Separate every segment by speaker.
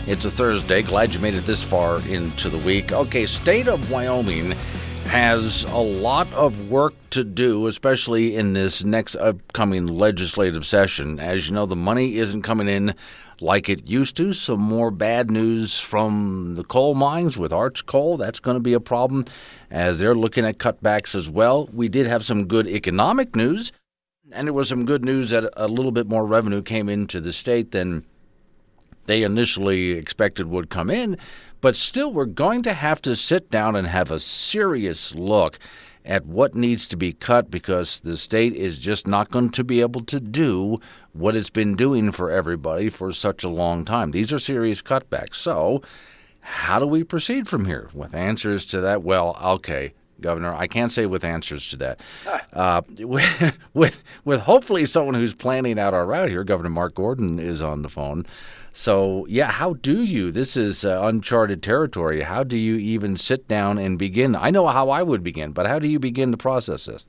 Speaker 1: It's a Thursday. Glad you made it this far into the week. Okay, state of Wyoming has a lot of work to do, especially in this next upcoming legislative session. As you know, the money isn't coming in like it used to. Some more bad news from the coal mines with Arch Coal. That's going to be a problem as they're looking at cutbacks as well. We did have some good economic news, and there was some good news that a little bit more revenue came into the state than they initially expected would come in. But still, we're going to have to sit down and have a serious look at what needs to be cut, because the state is just not going to be able to do what it's been doing for everybody for such a long time. These are serious cutbacks. So how do we proceed from here? With answers to that, well, okay, Governor, I can't say with answers to that. With hopefully someone who's planning out our route here, Governor Mark Gordon is on the phone. So, yeah, how do you? This is uncharted territory. How do you even sit down and begin? I know how I would begin, but how do you begin to process this?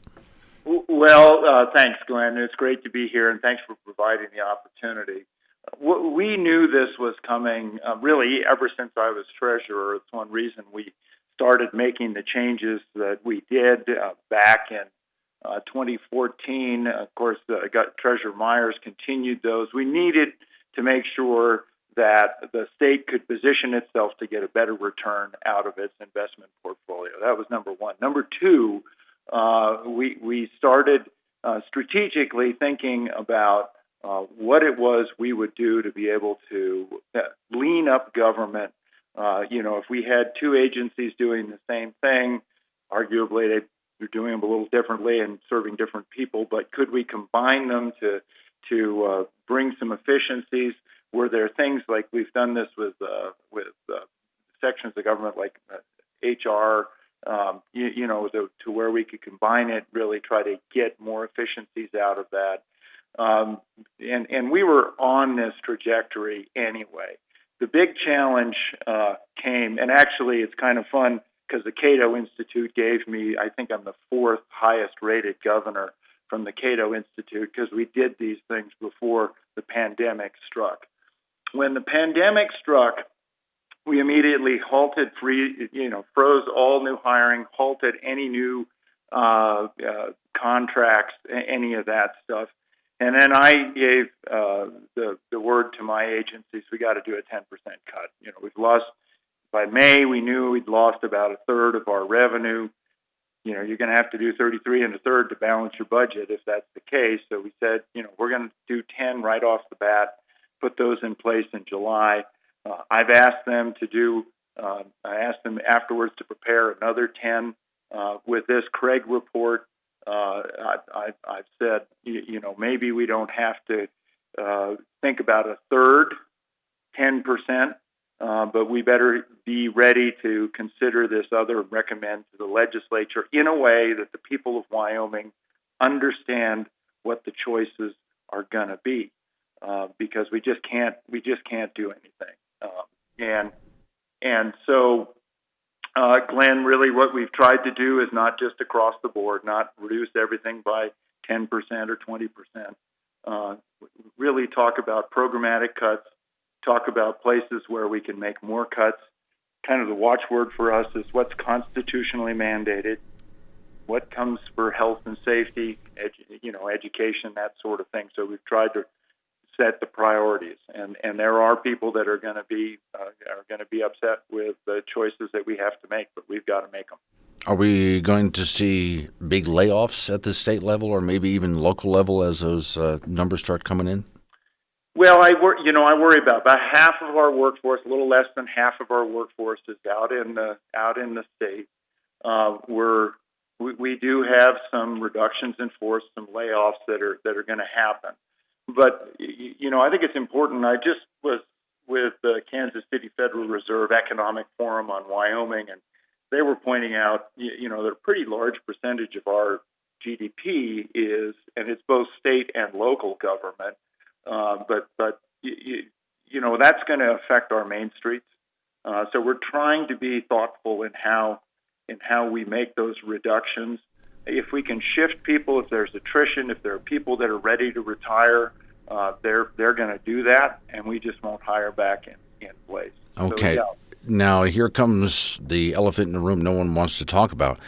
Speaker 2: Well, thanks, Glenn. It's great to be here, and thanks for providing the opportunity. We knew this was coming really ever since I was treasurer. It's one reason we started making the changes that we did back in 2014. Of course, Treasurer Myers continued those. We needed to make sure that the state could position itself to get a better return out of its investment portfolio. That was number one. Number two, we started strategically thinking about what it was we would do to be able to lean up government. If we had two agencies doing the same thing, arguably they're doing them a little differently and serving different people, but could we combine them to bring some efficiencies? Were there things like we've done this with sections of government like HR, to where we could combine it, really try to get more efficiencies out of that. And we were on this trajectory anyway. The big challenge came, and actually it's kind of fun because the Cato Institute gave me, I think I'm the fourth highest rated governor from the Cato Institute, because we did these things before the pandemic struck. When the pandemic struck, we immediately halted froze all new hiring, halted any new contracts, any of that stuff. And then I gave the word to my agencies, we got to do a 10% cut. We've lost, by May, we knew we'd lost about a third of our revenue. You're going to have to do 33 and a third to balance your budget if that's the case. So we said, we're going to do 10 right off the bat, put those in place in July. I've asked them I asked them afterwards to prepare another 10 with this Craig report. I've said, maybe we don't have to think about a third, 10%. But we better be ready to consider this other recommend to the legislature in a way that the people of Wyoming understand what the choices are going to be, because we just can't do anything. And so, Glenn, really what we've tried to do is not just across the board, not reduce everything by 10% or 20%. Really talk about programmatic cuts. Talk about places where we can make more cuts. Kind of the watchword for us is what's constitutionally mandated, what comes for health and safety, education, that sort of thing. So we've tried to set the priorities, and there are people that are going to be upset with the choices that we have to make, but we've got to make them.
Speaker 1: Are we going to see big layoffs at the state level, or maybe even local level, as those numbers start coming in?
Speaker 2: Well, I worry about half of our workforce, a little less than half of our workforce is out in the state. We do have some reductions in force, some layoffs that are going to happen. But I think it's important. I just was with the Kansas City Federal Reserve Economic Forum on Wyoming, and they were pointing out, that a pretty large percentage of our GDP is, and it's both state and local government. But that's going to affect our main streets. So we're trying to be thoughtful in how we make those reductions. If we can shift people, if there's attrition, if there are people that are ready to retire, they're going to do that, and we just won't hire back in place. So
Speaker 1: Okay.
Speaker 2: yeah.
Speaker 1: Now, here comes the elephant in the room no one wants to talk about.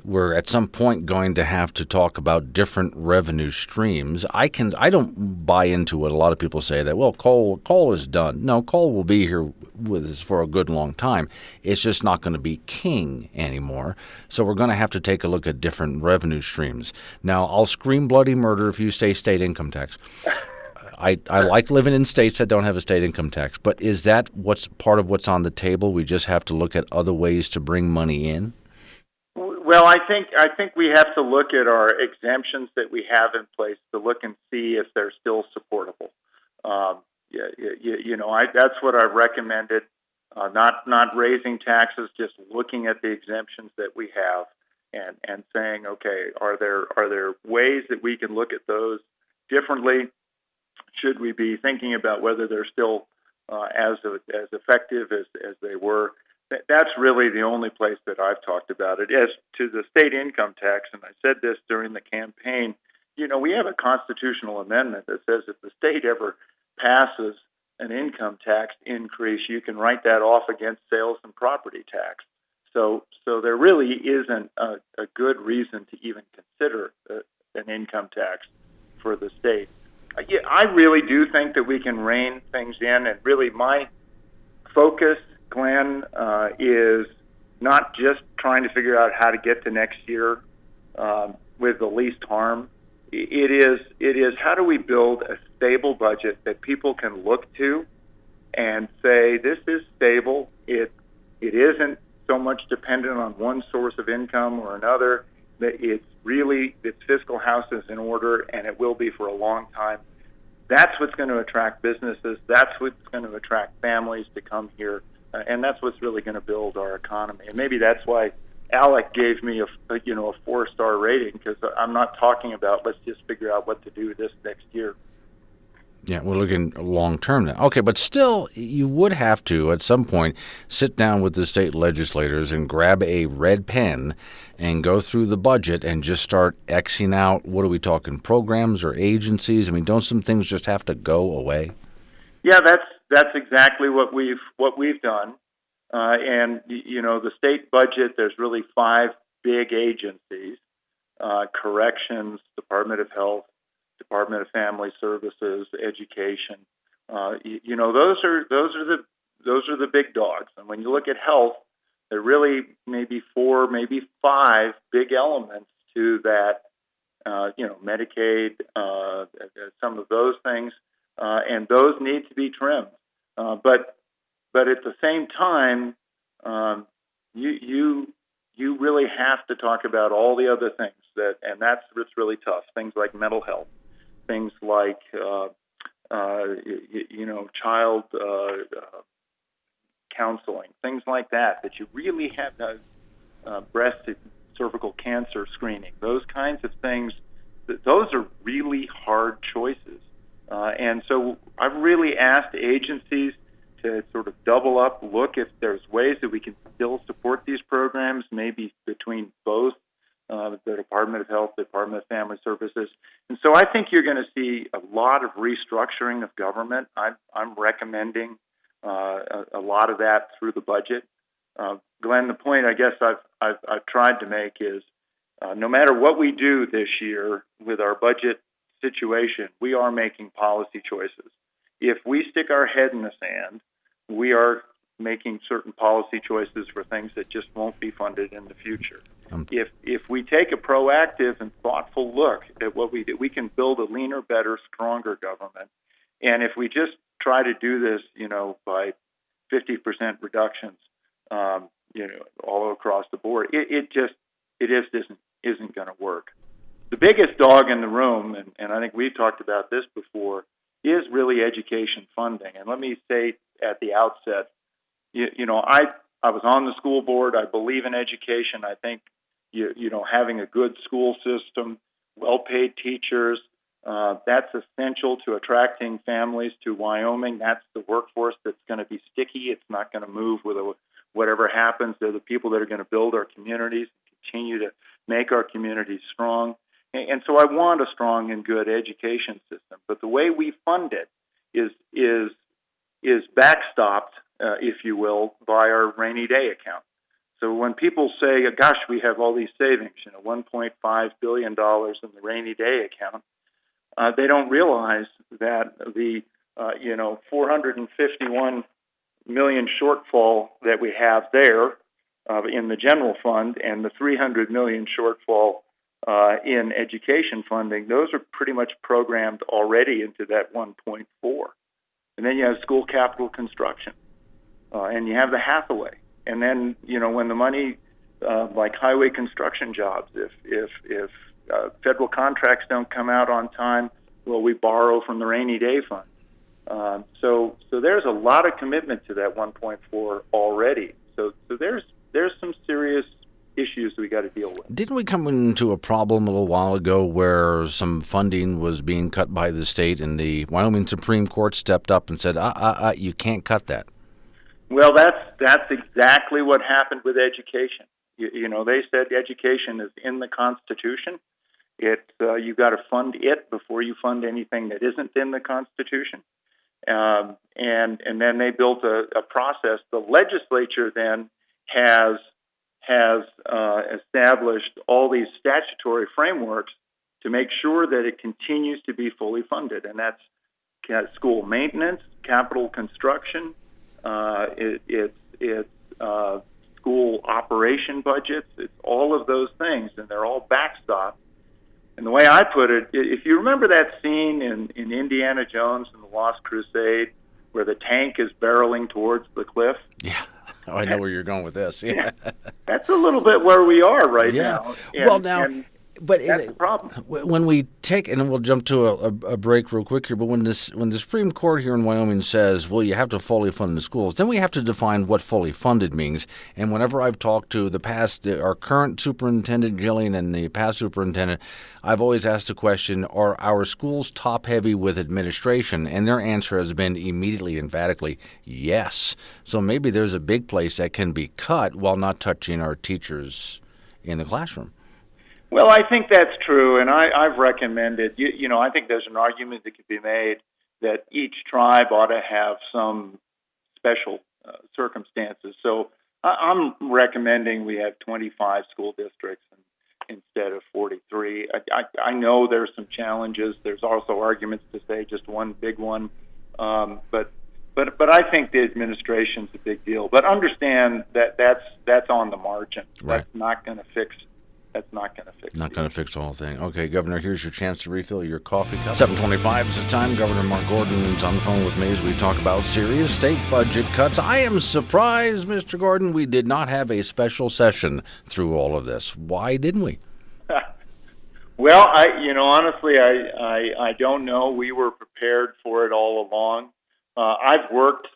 Speaker 1: We're at some point going to have to talk about different revenue streams. I don't buy into what a lot of people say that, well, coal is done. No, coal will be here with us for a good long time. It's just not going to be king anymore. So we're going to have to take a look at different revenue streams. Now, I'll scream bloody murder if you say state income tax. I like living in states that don't have a state income tax, but is that what's part of what's on the table? We just have to look at other ways to bring money in?
Speaker 2: Well, I think we have to look at our exemptions that we have in place to look and see if they're still supportable. That's what I've recommended. Not raising taxes, just looking at the exemptions that we have, and saying, okay, are there ways that we can look at those differently? Should we be thinking about whether they're still as effective as they were? That's really the only place that I've talked about it. As to the state income tax, and I said this during the campaign, we have a constitutional amendment that says if the state ever passes an income tax increase, you can write that off against sales and property tax. So there really isn't a good reason to even consider an income tax for the state. Yeah, I really do think that we can rein things in, and really my focus, Glenn, is not just trying to figure out how to get to next year with the least harm. It is how do we build a stable budget that people can look to and say this is stable. It isn't so much dependent on one source of income or another. That its fiscal house is in order, and it will be for a long time. That's what's going to attract businesses. That's what's going to attract families to come here, and that's what's really going to build our economy. And maybe that's why Alec gave me a 4-star rating, because I'm not talking about let's just figure out what to do this next year.
Speaker 1: Yeah, we're looking long term now. Okay, but still, you would have to, at some point, sit down with the state legislators and grab a red pen and go through the budget and just start Xing out, what are we talking, programs or agencies? I mean, don't some things just have to go away?
Speaker 2: Yeah, that's exactly what we've done. And the state budget, there's really 5 big agencies: corrections, Department of Health, Department of Family Services, Education. Those are the big dogs. And when you look at health, there really maybe 4, maybe 5 big elements to that. Medicaid, some of those things, and those need to be trimmed. But at the same time, you really have to talk about all the other things and that's what's really tough. Things like mental health, things like child counseling, things like that you really have breast and cervical cancer screening, those kinds of things. Those are really hard choices, and so I've really asked agencies to sort of double up, look if there's ways that we can still support these programs, maybe between both the Department of Health, the Department of Family Services. And so I think you're going to see a lot of restructuring of government. I'm recommending a lot of that through the budget. Glenn, the point I guess I've tried to make is no matter what we do this year with our budget situation, we are making policy choices. If we stick our head in the sand, we are making certain policy choices for things that just won't be funded in the future. If we take a proactive and thoughtful look at what we do, we can build a leaner, better, stronger government. And if we just try to do this, by 50% reductions, all across the board, it just isn't going to work. The biggest dog in the room, and I think we've talked about this before, is really education funding. And let me say at the outset, I was on the school board. I believe in education. I think having a good school system, well-paid teachers, that's essential to attracting families to Wyoming. That's the workforce that's going to be sticky. It's not going to move with whatever happens. They're the people that are going to build our communities, continue to make our communities strong. And so I want a strong and good education system. But the way we fund it is is backstopped, if you will, by our rainy day account. So when people say, "Gosh, we have all these savings," $1.5 billion in the rainy day account, they don't realize that the 451 million shortfall that we have there in the general fund and the 300 million shortfall in education funding, those are pretty much programmed already into that 1.4. And then you have school capital construction, and you have the Hathaway. And then, when the money, like highway construction jobs, if federal contracts don't come out on time, well, we borrow from the rainy day fund. So there's a lot of commitment to that 1.4 already. So there's some serious issues we got to deal with.
Speaker 1: Didn't we come into a problem a little while ago where some funding was being cut by the state, and the Wyoming Supreme Court stepped up and said, you can't cut that?
Speaker 2: Well, that's exactly what happened with education. They said education is in the Constitution. You got to fund it before you fund anything that isn't in the Constitution. And then they built a process. The legislature then has established all these statutory frameworks to make sure that it continues to be fully funded, and that's school maintenance, capital construction, it's school operation budgets, it's all of those things, and they're all backstopped. And the way I put it, if you remember that scene in Indiana Jones and the Lost Crusade where the tank is barreling towards the cliff?
Speaker 1: Yeah. I know where you're going with this. Yeah.
Speaker 2: That's a little bit where we are right now.
Speaker 1: But
Speaker 2: that's the problem.
Speaker 1: When we take, and we'll jump to a break real quick here, but when the Supreme Court here in Wyoming says, well, you have to fully fund the schools, then we have to define what fully funded means. And whenever I've talked to our current superintendent, Jillian, and the past superintendent, I've always asked the question, are our schools top-heavy with administration? And their answer has been immediately, emphatically, yes. So maybe there's a big place that can be cut while not touching our teachers in the classroom.
Speaker 2: Well, I think that's true, and I've recommended, I think there's an argument that could be made that each tribe ought to have some special circumstances. So I'm recommending we have 25 school districts instead of 43. I know there's some challenges. There's also arguments to say just one big one, but I think the administration's a big deal. But understand that that's on the margin.
Speaker 1: Right.
Speaker 2: That's not going to fix. That's not going to fix.
Speaker 1: Not going to fix the whole thing. Okay, Governor, here's your chance to refill your coffee cup. 7:25 is the time. Governor Mark Gordon is on the phone with me as we talk about serious state budget cuts. I am surprised, Mr. Gordon, we did not have a special session through all of this. Why didn't we?
Speaker 2: Well, honestly, I don't know. We were prepared for it all along. I've worked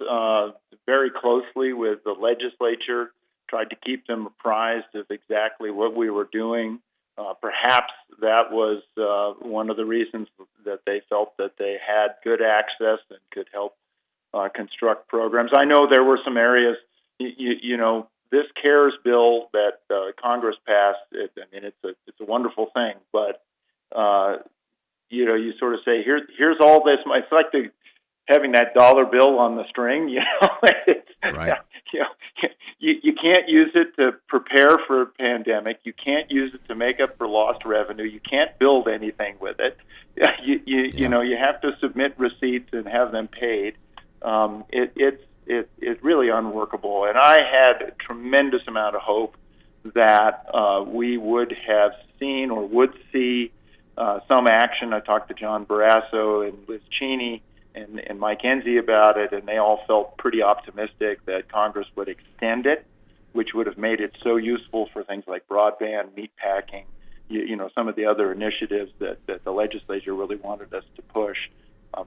Speaker 2: very closely with the legislature, tried to keep them apprised of exactly what we were doing. Perhaps that was one of the reasons that they felt that they had good access and could help construct programs. I know there were some areas, this CARES bill that Congress passed, it's a wonderful thing, but you sort of say, here's all this. It's like having that dollar bill on the string,
Speaker 1: Right.
Speaker 2: You can't use it to prepare for a pandemic. You can't use it to make up for lost revenue. You can't build anything with it. You have to submit receipts and have them paid. It's really unworkable. And I had a tremendous amount of hope that we would have seen or would see some action. I talked to John Barrasso and Liz Cheney and Mike Enzi about it, and they all felt pretty optimistic that Congress would extend it, which would have made it so useful for things like broadband, meatpacking, some of the other initiatives that the legislature really wanted us to push.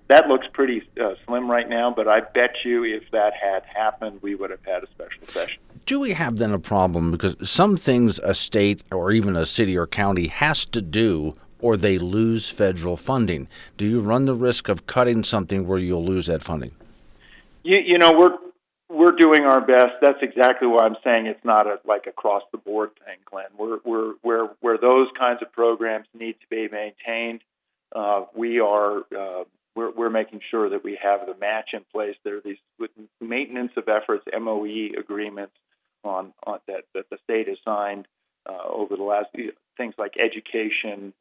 Speaker 2: That looks pretty slim right now, but I bet you if that had happened, we would have had a special session.
Speaker 1: Do we have then a problem? Because some things a state or even a city or county has to do or they lose federal funding. Do you run the risk of cutting something where you'll lose that funding?
Speaker 2: We're doing our best. That's exactly why I'm saying it's not like across the board thing, Glenn. Where those kinds of programs need to be maintained, we are we're making sure that we have the match in place. There are these with maintenance of efforts MOE agreements on that the state has signed over the last things like education,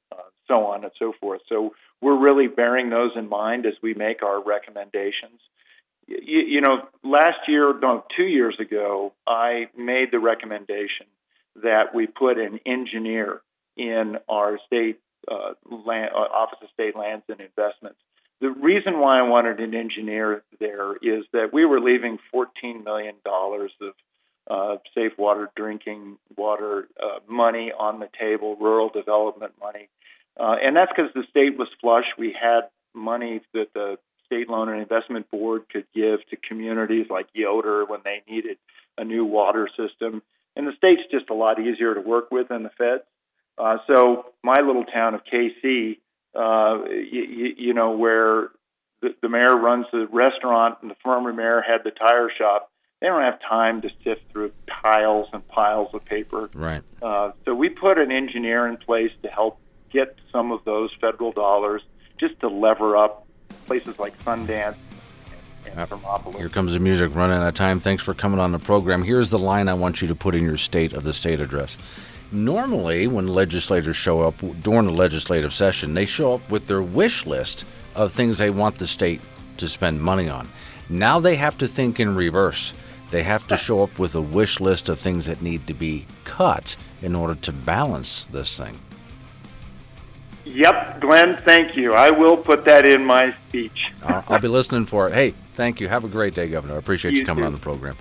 Speaker 2: so on and so forth. So we're really bearing those in mind as we make our recommendations. Last year, no, 2 years ago, I made the recommendation that we put an engineer in our state Office of State Lands and Investments. The reason why I wanted an engineer there is that we were leaving $14 million of safe water, drinking water money on the table, rural development money. And that's because the state was flush. We had money that the State Loan and Investment Board could give to communities like Yoder when they needed a new water system. And the state's just a lot easier to work with than the feds. So my little town of KC, where the mayor runs the restaurant and the former mayor had the tire shop, they don't have time to sift through piles and piles of paper.
Speaker 1: Right.
Speaker 2: So we put an engineer in place to help get some of those federal dollars just to lever up places like Sundance and Thermopolis.
Speaker 1: Here comes the music, running out of time. Thanks for coming on the program. Here's the line I want you to put in your State of the State address. Normally, when legislators show up during a legislative session, they show up with their wish list of things they want the state to spend money on. Now they have to think in reverse. They have to show up with a wish list of things that need to be cut in order to balance this thing.
Speaker 2: Yep, Glenn, thank you. I will put that in my speech.
Speaker 1: I'll be listening for it. Hey, thank you. Have a great day, Governor. I appreciate you coming on the program.